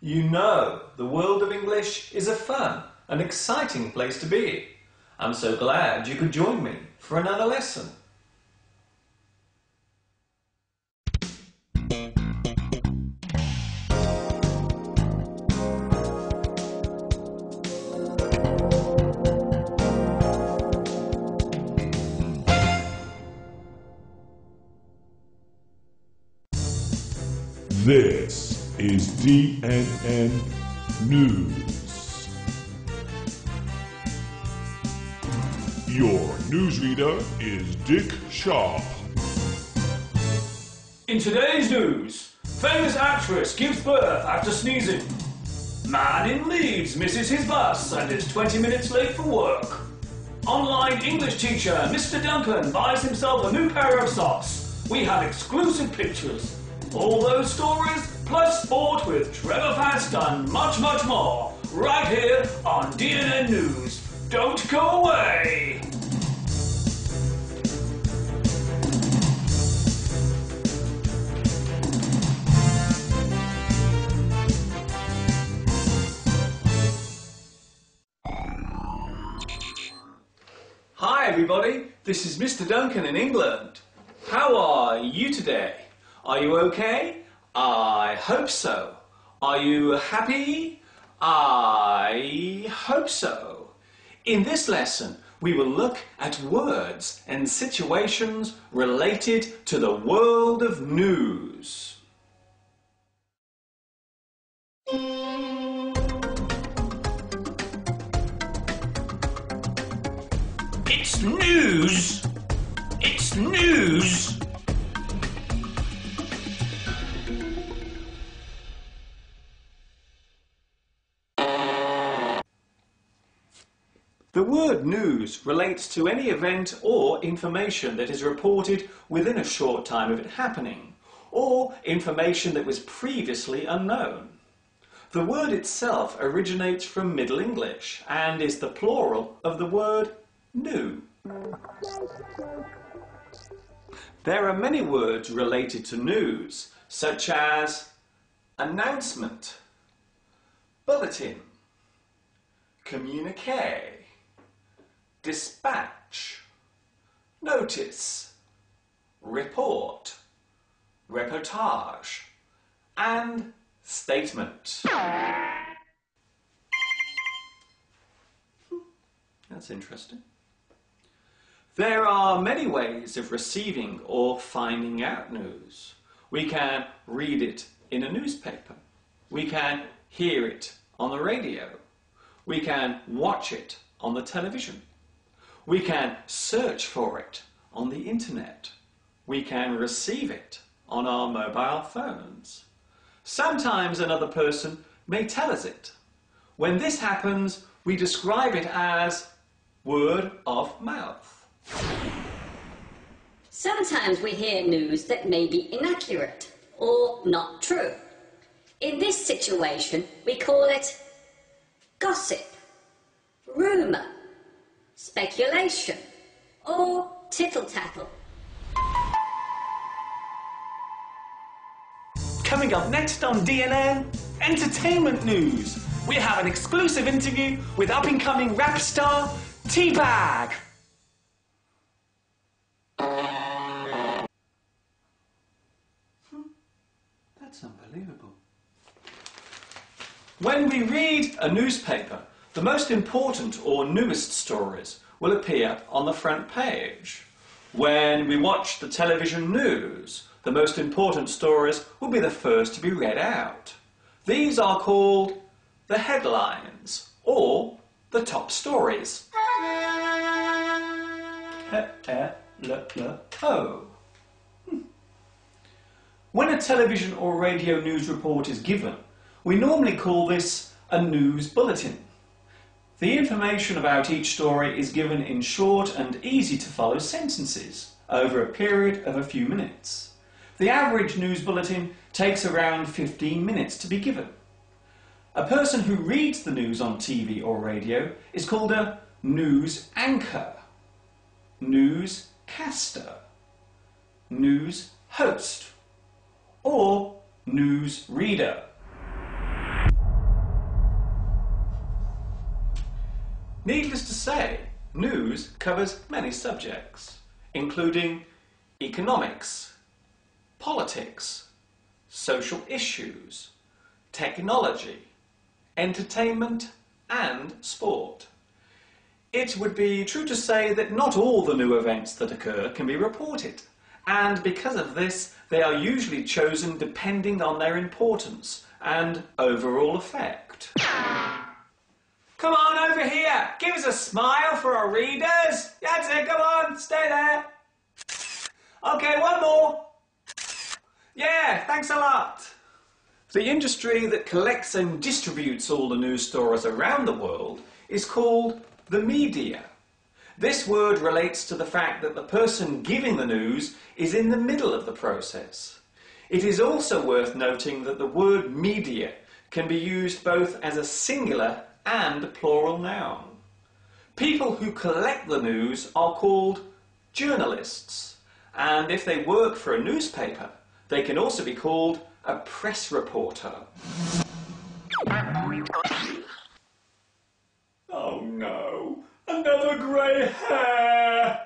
You know, the world of English is a fun and exciting place to be. I'm so glad you could join me for another lesson. This is DNN News. Your newsreader is Dick Sharp. In today's news, famous actress gives birth after sneezing. Man in Leeds misses his bus and is 20 minutes late for work. Online English teacher Mr. Duncan buys himself a new pair of socks. We have exclusive pictures. All those stories, plus sport with Trevor Fast and much, much more, right here on DNN News. Don't go away! Hi everybody, this is Mr. Duncan in England. How are you today? Are you okay? I hope so. Are you happy? I hope so. In this lesson, we will look at words and situations related to the world of news. It's news! It's news! The word news relates to any event or information that is reported within a short time of it happening, or information that was previously unknown. The word itself originates from Middle English and is the plural of the word new. There are many words related to news, such as announcement, bulletin, communique, dispatch, notice, report, reportage, and statement. That's interesting. There are many ways of receiving or finding out news. We can read it in a newspaper. We can hear it on the radio. We can watch it on the television. We can search for it on the internet. We can receive it on our mobile phones. Sometimes another person may tell us it. When this happens, we describe it as word of mouth. Sometimes we hear news that may be inaccurate or not true. In this situation, we call it gossip, rumour, speculation, or tittle-tattle. Coming up next on DNN, entertainment news. We have an exclusive interview with up-and-coming rap star T-Bag. That's unbelievable. When we read a newspaper, the most important or newest stories will appear on the front page. When we watch the television news, the most important stories will be the first to be read out. These are called the headlines or the top stories. When a television or radio news report is given, we normally call this a news bulletin. The information about each story is given in short and easy to follow sentences over a period of a few minutes. The average news bulletin takes around 15 minutes to be given. A person who reads the news on TV or radio is called a news anchor, newscaster, news host, or news reader. Needless to say, news covers many subjects, including economics, politics, social issues, technology, entertainment, and sport. It would be true to say that not all the new events that occur can be reported, and because of this, they are usually chosen depending on their importance and overall effect. Come on over here, give us a smile for our readers. That's it, come on, stay there. Okay, one more. Yeah, thanks a lot. The industry that collects and distributes all the news stories around the world is called the media. This word relates to the fact that the person giving the news is in the middle of the process. It is also worth noting that the word media can be used both as a singular and a plural noun. People who collect the news are called journalists, and if they work for a newspaper, they can also be called a press reporter. Oh no, another grey hair!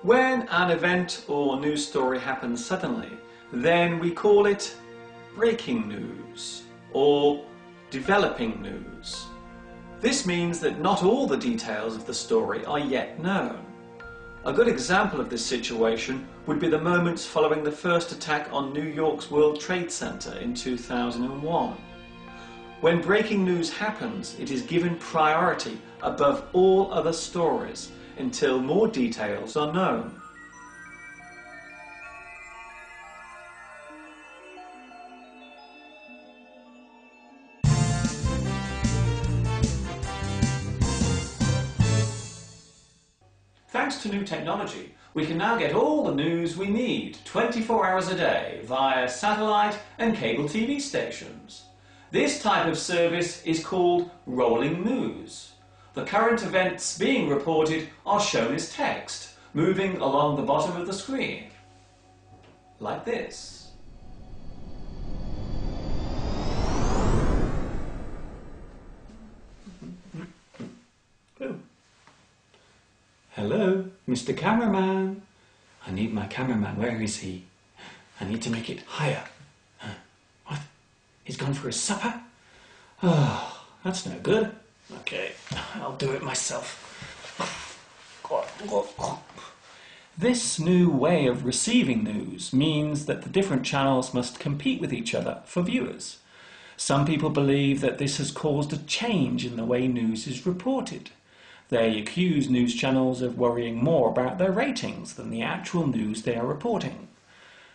When an event or news story happens suddenly, then we call it breaking news or developing news. This means that not all the details of the story are yet known. A good example of this situation would be the moments following the first attack on New York's World Trade Center in 2001. When breaking news happens, it is given priority above all other stories until more details are known. Thanks to new technology, we can now get all the news we need 24 hours a day via satellite and cable TV stations. This type of service is called rolling news. The current events being reported are shown as text, moving along the bottom of the screen, like this. Hello, Mr. Cameraman. I need my cameraman. Where is he? I need to make it higher. What? He's gone for his supper? Oh, that's no good. Okay, I'll do it myself. This new way of receiving news means that the different channels must compete with each other for viewers. Some people believe that this has caused a change in the way news is reported. They accuse news channels of worrying more about their ratings than the actual news they are reporting.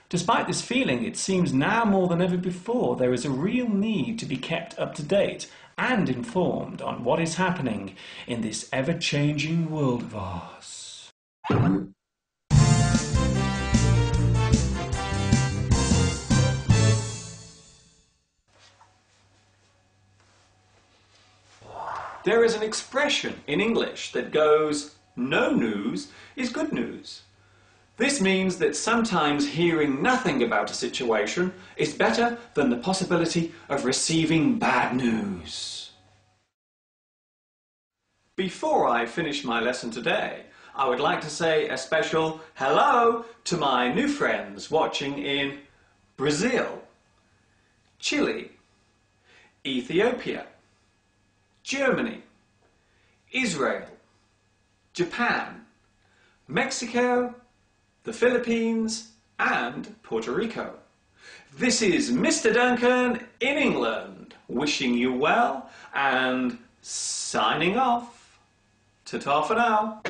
Despite this feeling, it seems now more than ever before there is a real need to be kept up to date and informed on what is happening in this ever-changing world of ours. There is an expression in English that goes, "No news is good news." This means that sometimes hearing nothing about a situation is better than the possibility of receiving bad news. Before I finish my lesson today, I would like to say a special hello to my new friends watching in Brazil, Chile, Ethiopia, Germany, Israel, Japan, Mexico, the Philippines, and Puerto Rico. This is Mr. Duncan in England, wishing you well and signing off. Ta-ta for now.